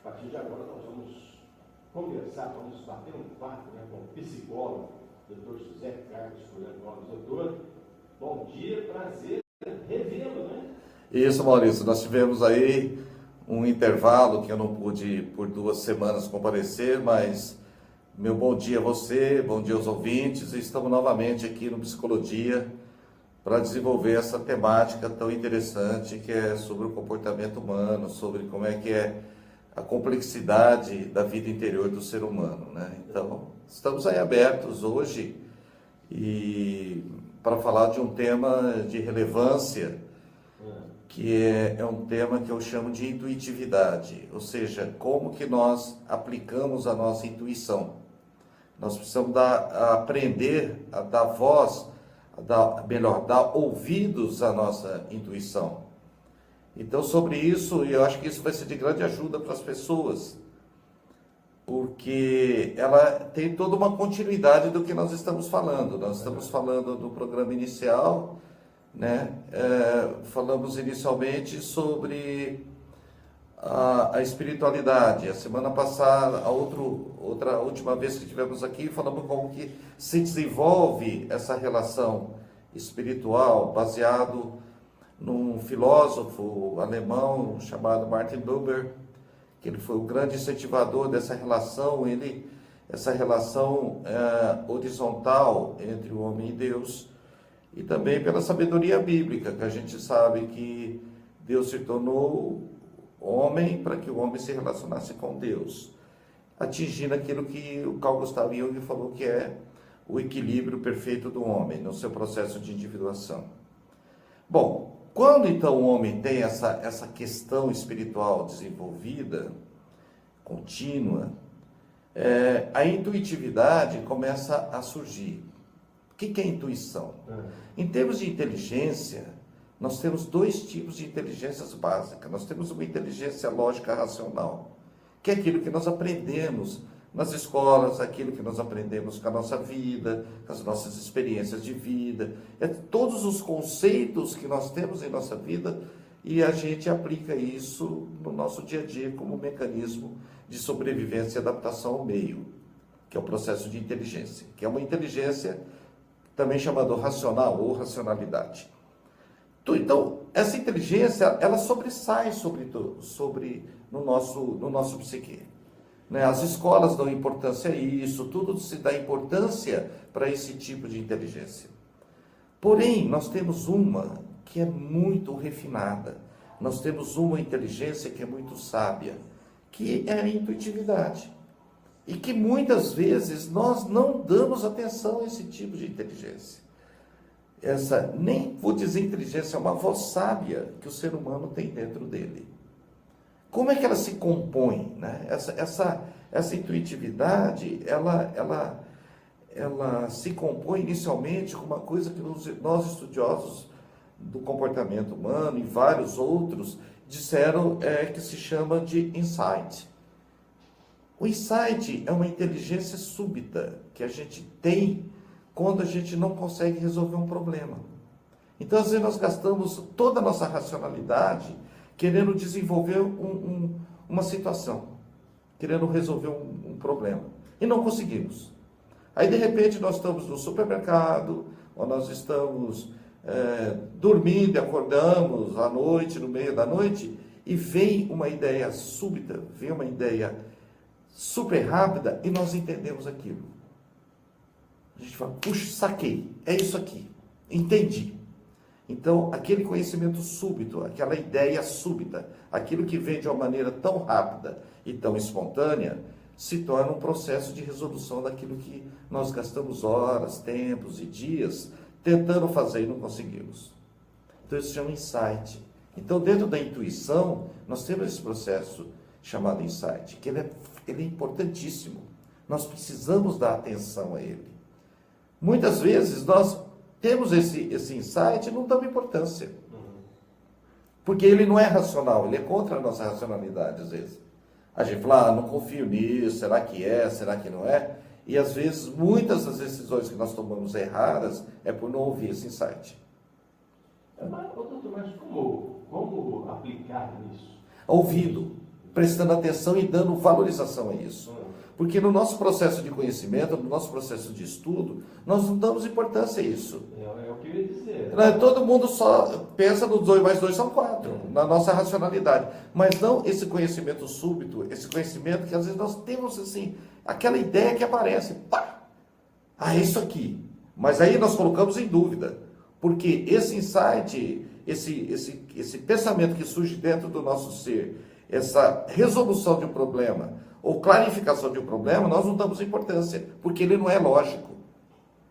A partir de agora nós vamos conversar, vamos bater um papo, né, com o psicólogo, Dr. José Carlos Furlan Gomes. Doutor, bom dia, prazer revê-lo, né? Isso, Maurício, nós tivemos aí um intervalo que eu não pude por 2 semanas comparecer, mas meu bom dia a você, bom dia aos ouvintes, e estamos novamente aqui no Psicologia para desenvolver essa temática tão interessante que é sobre o comportamento humano, sobre como é que é a complexidade da vida interior do ser humano, né? Então, estamos aí abertos hoje e para falar de um tema de relevância, que é um tema que eu chamo de intuitividade, ou seja, como que nós aplicamos a nossa intuição. Nós precisamos aprender a dar voz, dar ouvidos à nossa intuição. Então, sobre isso, eu acho que isso vai ser de grande ajuda para as pessoas, porque ela tem toda uma continuidade do que nós estamos falando. Nós estamos falando do programa inicial, né? Falamos inicialmente sobre a espiritualidade. A semana passada, a última vez que tivemos aqui, falamos como que se desenvolve essa relação espiritual, baseado num filósofo alemão chamado Martin Buber, que ele foi o grande incentivador dessa relação, essa relação horizontal entre o homem e Deus, e também pela sabedoria bíblica, que a gente sabe que Deus se tornou homem para que o homem se relacionasse com Deus, atingindo aquilo que o Carl Gustav Jung falou que é o equilíbrio perfeito do homem no seu processo de individuação. Bom, quando então o homem tem essa questão espiritual desenvolvida, contínua, a intuitividade começa a surgir. O que é intuição? Em termos de inteligência, nós temos 2 tipos de inteligências básicas. Nós temos uma inteligência lógica racional, que é aquilo que nós aprendemos nas escolas, aquilo que nós aprendemos com a nossa vida, com as nossas experiências de vida, todos os conceitos que nós temos em nossa vida e a gente aplica isso no nosso dia a dia como um mecanismo de sobrevivência e adaptação ao meio, que é o processo de inteligência, que é uma inteligência também chamada racional ou racionalidade. Então, essa inteligência, ela sobressai no nosso psique. As escolas dão importância a isso, tudo se dá importância para esse tipo de inteligência. Porém, nós temos uma que é muito refinada, nós temos uma inteligência que é muito sábia, que é a intuitividade. E que muitas vezes nós não damos atenção a esse tipo de inteligência. Nem vou dizer inteligência, é uma voz sábia que o ser humano tem dentro dele. Como é que ela se compõe, né? Essa intuitividade, ela se compõe inicialmente com uma coisa que nós estudiosos do comportamento humano e vários outros disseram que se chama de insight. O insight é uma inteligência súbita que a gente tem quando a gente não consegue resolver um problema. Então, às vezes, nós gastamos toda a nossa racionalidade querendo desenvolver uma situação, querendo resolver um problema, e não conseguimos. Aí, de repente, nós estamos no supermercado, ou nós estamos dormindo e acordamos à noite, no meio da noite, e vem uma ideia súbita, vem uma ideia super rápida, e nós entendemos aquilo. A gente fala, puxa, saquei, é isso aqui, entendi. Então, aquele conhecimento súbito, aquela ideia súbita, aquilo que vem de uma maneira tão rápida e tão espontânea, se torna um processo de resolução daquilo que nós gastamos horas, tempos e dias tentando fazer e não conseguimos. Então, isso se chama insight. Então, dentro da intuição, nós temos esse processo chamado insight, que ele é importantíssimo. Nós precisamos dar atenção a ele. Muitas vezes nós temos esse insight e não damos importância. Porque ele não é racional, ele é contra a nossa racionalidade, às vezes. A gente fala, não confio nisso, será que é, será que não é? E às vezes, muitas das decisões que nós tomamos erradas é por não ouvir esse insight. Mas como aplicar isso? Ouvindo. prestando atenção e dando valorização a isso. Porque no nosso processo de conhecimento, no nosso processo de estudo, nós não damos importância a isso. É o que eu ia dizer. Todo mundo só pensa no 2 mais 2 são 4, na nossa racionalidade. Mas não esse conhecimento súbito, esse conhecimento que às vezes nós temos assim, aquela ideia que aparece, pá! Ah, é isso aqui. Mas aí nós colocamos em dúvida. Porque esse insight, esse pensamento que surge dentro do nosso ser, essa resolução de um problema, ou clarificação de um problema, nós não damos importância, porque ele não é lógico.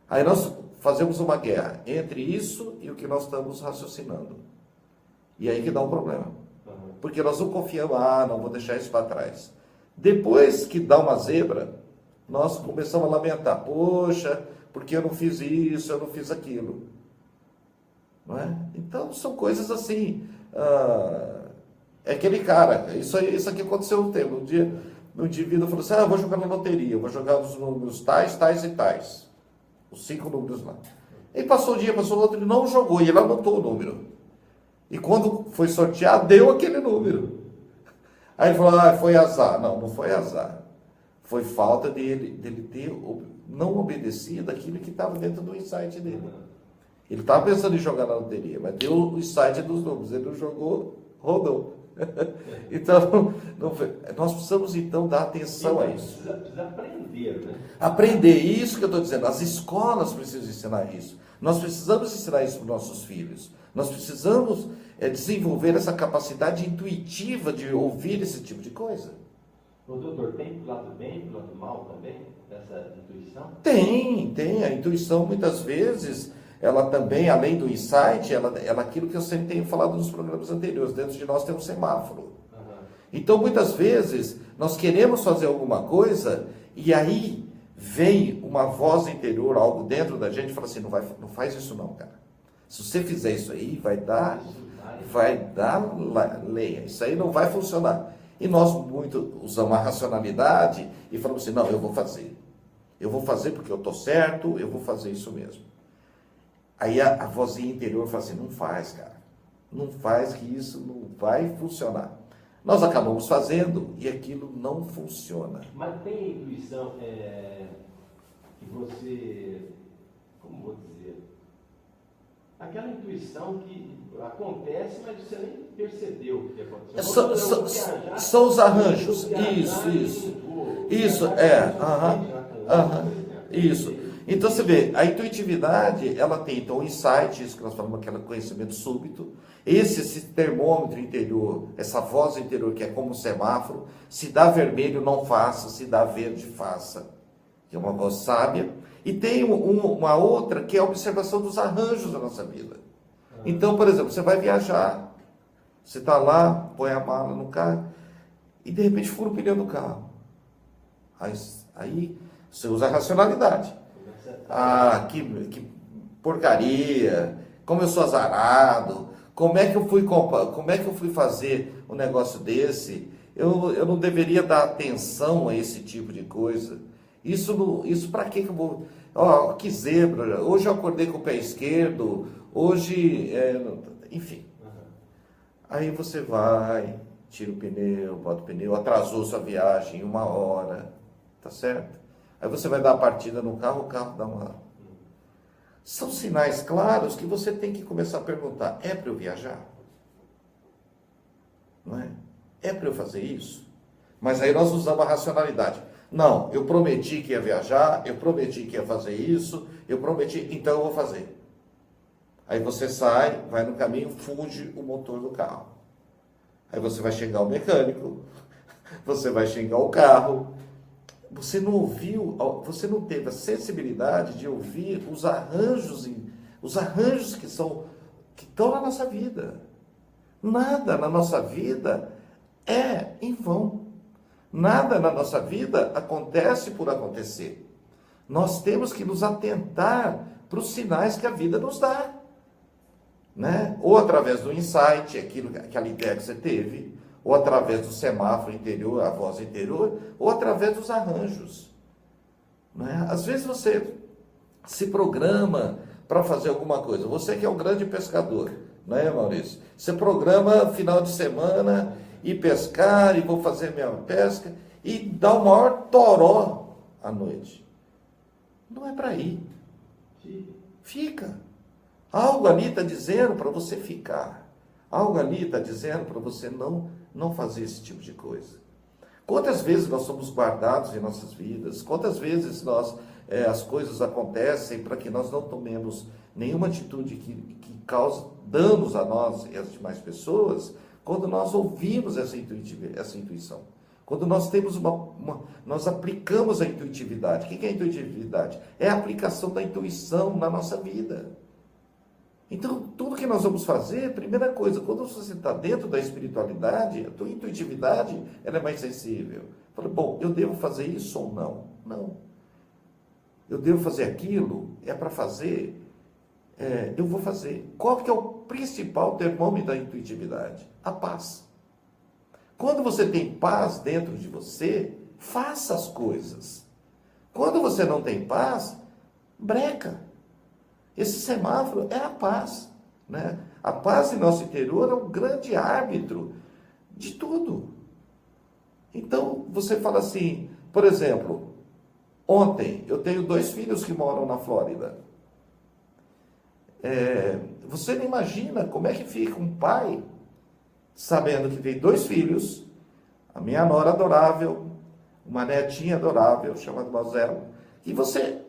Aí nós fazemos uma guerra entre isso e o que nós estamos raciocinando. E aí que dá um problema. Porque nós não confiamos, não vou deixar isso para trás. Depois que dá uma zebra, nós começamos a lamentar, poxa, porque eu não fiz isso, eu não fiz aquilo. Não é? Então são coisas assim. É aquele cara, isso aqui aconteceu um tempo. Um dia o indivíduo falou assim, eu vou jogar na loteria, eu vou jogar os números tais, tais e tais. Os 5 números lá. Ele passou o dia, passou o outro, ele não jogou, e ele anotou o número. E quando foi sortear, deu aquele número. Aí ele falou, foi azar. Não, não foi azar. Foi falta dele ter não obedecido aquilo que estava dentro do insight dele. Ele estava pensando em jogar na loteria, mas deu o insight dos números. Ele não jogou, rodou. Então, nós precisamos então dar atenção a isso. Precisa aprender, né? Aprender, isso que eu estou dizendo. As escolas precisam ensinar isso. Nós precisamos ensinar isso para os nossos filhos. Nós precisamos desenvolver essa capacidade intuitiva de ouvir esse tipo de coisa. O doutor, tem do lado bem, do lado mal também, essa intuição? Tem. A intuição, muitas vezes, ela também, além do insight, ela é aquilo que eu sempre tenho falado nos programas anteriores. Dentro de nós tem um semáforo. Então, muitas vezes, nós queremos fazer alguma coisa e aí vem uma voz interior, algo dentro da gente, e fala assim, não faz isso não, cara. Se você fizer isso aí, vai dar lenha. Isso aí não vai funcionar. E nós muito usamos a racionalidade e falamos assim, não, eu vou fazer. Eu vou fazer porque eu estou certo, eu vou fazer isso mesmo. Aí a vozinha interior fala assim, não faz, cara. Não faz que isso não vai funcionar. Nós acabamos fazendo e aquilo não funciona. Mas tem a intuição que você, como vou dizer, aquela intuição que acontece, mas você nem percebeu o que aconteceu. São os arranjos. Isso. Isso. Então você vê, a intuitividade, ela tem então o insight, isso que nós falamos, aquele conhecimento súbito, esse termômetro interior, essa voz interior que é como um semáforo, se dá vermelho, não faça, se dá verde, faça, que é uma voz sábia, e tem uma outra que é a observação dos arranjos da nossa vida. Então, por exemplo, você vai viajar, você está lá, põe a mala no carro, e de repente fura o pneu do carro. Aí você usa a racionalidade. Que porcaria, como eu sou azarado, como é que eu fui fazer um negócio desse? Eu não deveria dar atenção a esse tipo de coisa. Isso para que eu vou... que zebra, hoje eu acordei com o pé esquerdo, hoje... enfim. Aí você vai, tira o pneu, bota o pneu, atrasou sua viagem 1 hora, tá certo? Aí você vai dar a partida no carro, o carro dá uma... São sinais claros que você tem que começar a perguntar, é para eu viajar? Não é? É para eu fazer isso? Mas aí nós usamos a racionalidade. Não, eu prometi que ia viajar, eu prometi que ia fazer isso, eu prometi, então eu vou fazer. Aí você sai, vai no caminho, funde o motor do carro. Aí você vai xingar o mecânico, você vai xingar o carro. Você não ouviu, você não teve a sensibilidade de ouvir os arranjos que estão na nossa vida. Nada na nossa vida é em vão. Nada na nossa vida acontece por acontecer. Nós temos que nos atentar para os sinais que a vida nos dá. Né? Ou através do insight, aquela ideia que você teve, ou através do semáforo interior, a voz interior, ou através dos arranjos. Né? Às vezes você se programa para fazer alguma coisa. Você que é um grande pescador, né, Maurício? Você programa final de semana ir pescar, e vou fazer minha pesca, e dar o maior toró à noite. Não é para ir. Fica. Algo ali está dizendo para você ficar. Algo ali está dizendo para você não fazer esse tipo de coisa. Quantas vezes nós somos guardados em nossas vidas? Quantas vezes as coisas acontecem para que nós não tomemos nenhuma atitude que cause danos a nós e às demais pessoas, quando nós ouvimos essa intuição? Quando nós temos nós aplicamos a intuitividade. O que é a intuitividade? É a aplicação da intuição na nossa vida. Então, tudo que nós vamos fazer, primeira coisa, quando você está dentro da espiritualidade, a tua intuitividade, ela é mais sensível. Fala, bom, eu devo fazer isso ou não? Não. Eu devo fazer aquilo? É para fazer? Eu vou fazer. Qual que é o principal termômetro da intuitividade? A paz. Quando você tem paz dentro de você, faça as coisas. Quando você não tem paz, breca. Esse semáforo é a paz, né? A paz em nosso interior é um grande árbitro de tudo. Então, você fala assim, por exemplo, ontem eu tenho 2 filhos que moram na Flórida. Você não imagina como é que fica um pai sabendo que tem 2 filhos, a minha nora adorável, uma netinha adorável, chamada Mosela, e você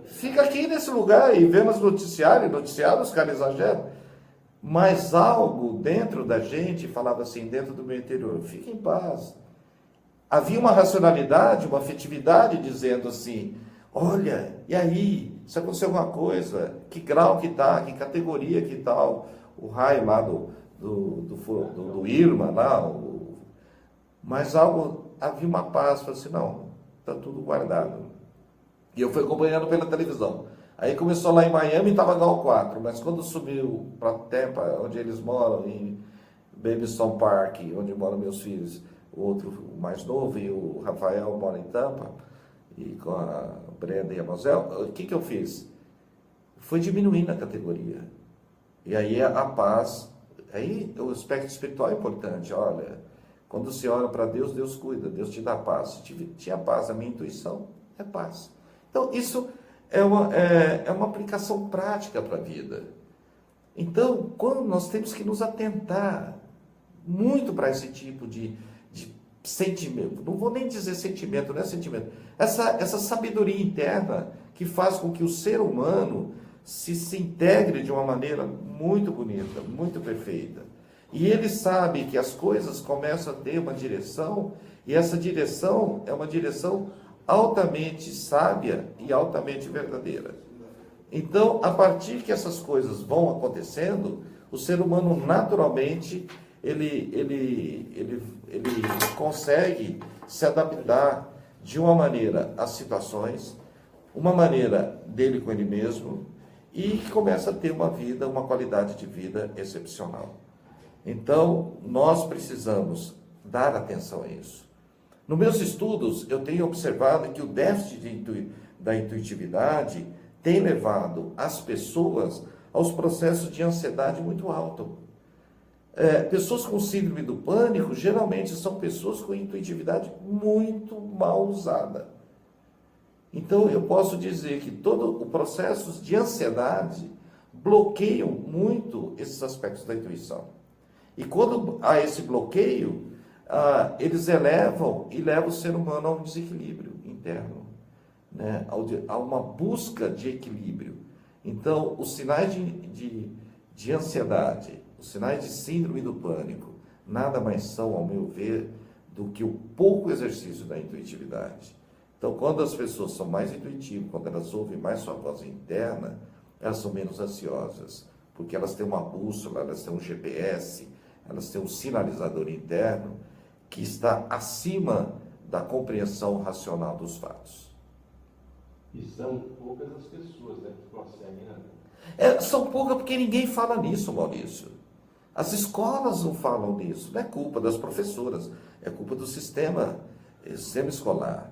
fica aqui nesse lugar e vendo os noticiários, os caras exageram, mas algo dentro da gente falava assim, dentro do meu interior, fique em paz. Havia uma racionalidade, uma afetividade dizendo assim, olha, e aí, se aconteceu alguma coisa, que grau que está, que categoria que está o raio lá do Irma lá, mas havia uma paz, falei assim, não, está tudo guardado. E eu fui acompanhando pela televisão. Aí começou lá em Miami, estava Gal 4, mas quando subiu para Tampa, onde eles moram, em Babyson Park, onde moram meus filhos, o outro, o mais novo, e o Rafael mora em Tampa, e com a Brenda e a Mosel, o que eu fiz? Foi diminuindo a categoria. E aí a paz, aí o aspecto espiritual é importante, olha, quando você ora para Deus, Deus cuida, Deus te dá paz. Se tinha paz, a minha intuição é paz. Então, isso é uma aplicação prática para a vida. Então, quando nós temos que nos atentar muito para esse tipo de sentimento, não vou nem dizer sentimento, não é sentimento, essa sabedoria interna que faz com que o ser humano se integre de uma maneira muito bonita, muito perfeita. E ele sabe que as coisas começam a ter uma direção, e essa direção é uma direção altamente sábia e altamente verdadeira. Então, a partir que essas coisas vão acontecendo, o ser humano naturalmente ele consegue se adaptar de uma maneira às situações, uma maneira dele com ele mesmo, e começa a ter uma vida, uma qualidade de vida excepcional. Então, nós precisamos dar atenção a isso. Nos meus estudos, eu tenho observado que o déficit da intuitividade tem levado as pessoas aos processos de ansiedade muito alto. Pessoas com síndrome do pânico, geralmente são pessoas com intuitividade muito mal usada. Então, eu posso dizer que todo o processo de ansiedade bloqueiam muito esses aspectos da intuição. E quando há esse bloqueio, eles levam o ser humano a um desequilíbrio interno, né? A uma busca de equilíbrio. Então, os sinais de ansiedade, os sinais de síndrome do pânico, nada mais são, ao meu ver, do que o pouco exercício da intuitividade. Então, quando as pessoas são mais intuitivas, quando elas ouvem mais sua voz interna, elas são menos ansiosas, porque elas têm uma bússola, elas têm um GPS, elas têm um sinalizador interno que está acima da compreensão racional dos fatos. E são poucas as pessoas, né, que conseguem, né? São poucas porque ninguém fala nisso, Maurício. As escolas não falam nisso. Não é culpa das professoras, é culpa do sistema escolar.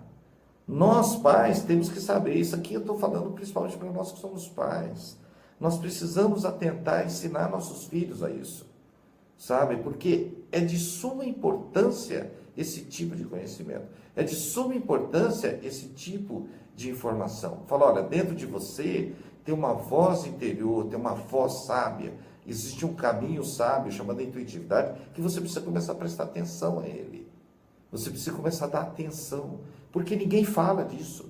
Nós, pais, temos que saber. Isso aqui eu estou falando principalmente para nós que somos pais. Nós precisamos atentar, ensinar nossos filhos a isso. Sabe? Porque é de suma importância esse tipo de conhecimento. É de suma importância esse tipo de informação. Fala, olha, dentro de você tem uma voz interior, tem uma voz sábia. Existe um caminho sábio chamado intuitividade que você precisa começar a prestar atenção a ele. Você precisa começar a dar atenção, porque ninguém fala disso.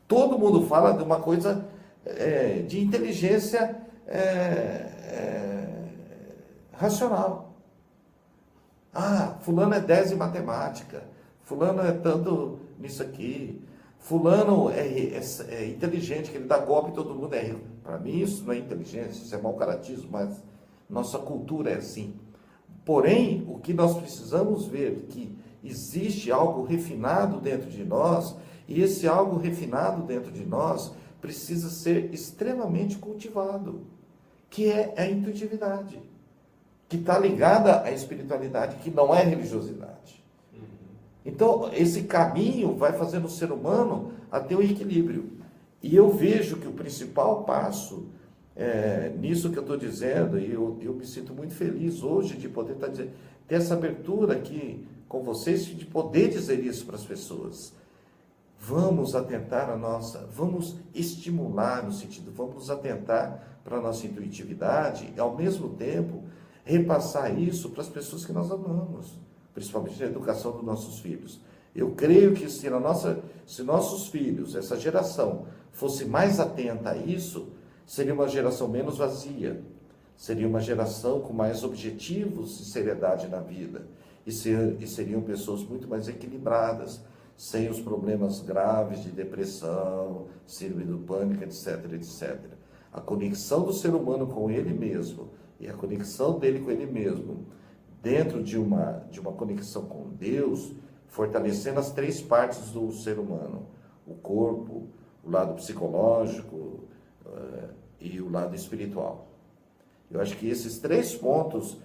Todo mundo fala de uma coisa de inteligência racional. Ah, fulano é 10 em matemática, fulano é tanto nisso aqui, fulano é inteligente, que ele dá golpe e todo mundo é rico. Para mim isso não é inteligência, isso é mau caratismo, mas nossa cultura é assim. Porém, o que nós precisamos ver que existe algo refinado dentro de nós, e esse algo refinado dentro de nós precisa ser extremamente cultivado, que é a intuitividade, que está ligada à espiritualidade, que não é religiosidade. Então, esse caminho vai fazendo o ser humano a ter um equilíbrio. E eu vejo que o principal passo nisso que eu estou dizendo, e eu me sinto muito feliz hoje de poder ter essa abertura aqui com vocês, de poder dizer isso para as pessoas. Vamos atentar vamos estimular no sentido, vamos atentar para a nossa intuitividade e ao mesmo tempo repassar isso para as pessoas que nós amamos, principalmente na educação dos nossos filhos. Eu creio que se nossos filhos, essa geração, fosse mais atenta a isso, seria uma geração menos vazia, seria uma geração com mais objetivos e seriedade na vida, e seriam pessoas muito mais equilibradas, sem os problemas graves de depressão, síndrome do pânico, etc, etc. A conexão do ser humano com ele mesmo, e a conexão dele com ele mesmo, dentro de uma conexão com Deus, fortalecendo as 3 partes do ser humano, o corpo, o lado psicológico e o lado espiritual. Eu acho que esses 3 pontos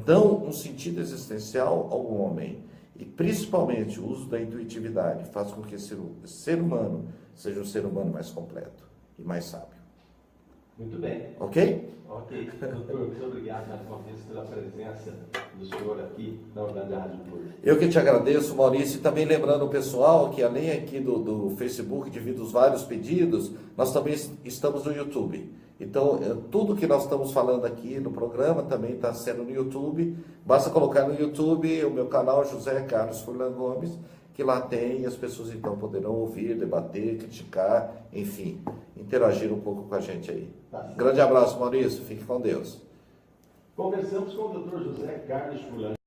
dão um sentido existencial ao homem, e principalmente o uso da intuitividade faz com que esse ser humano seja um ser humano mais completo e mais sábio. Muito bem. Ok? Ok. Doutor, muito obrigado mais uma vez pela presença do senhor aqui na Orlândia Rádio Clube. Eu que te agradeço, Maurício, e também lembrando o pessoal que além aqui do Facebook, devido aos vários pedidos, nós também estamos no YouTube. Então, tudo que nós estamos falando aqui no programa também está sendo no YouTube. Basta colocar no YouTube o meu canal José Carlos Furlan Gomes, que lá tem, e as pessoas então poderão ouvir, debater, criticar, enfim, interagir um pouco com a gente aí. Tá. Grande abraço, Maurício. Fique com Deus. Conversamos com o Dr. José Carlos Furlan.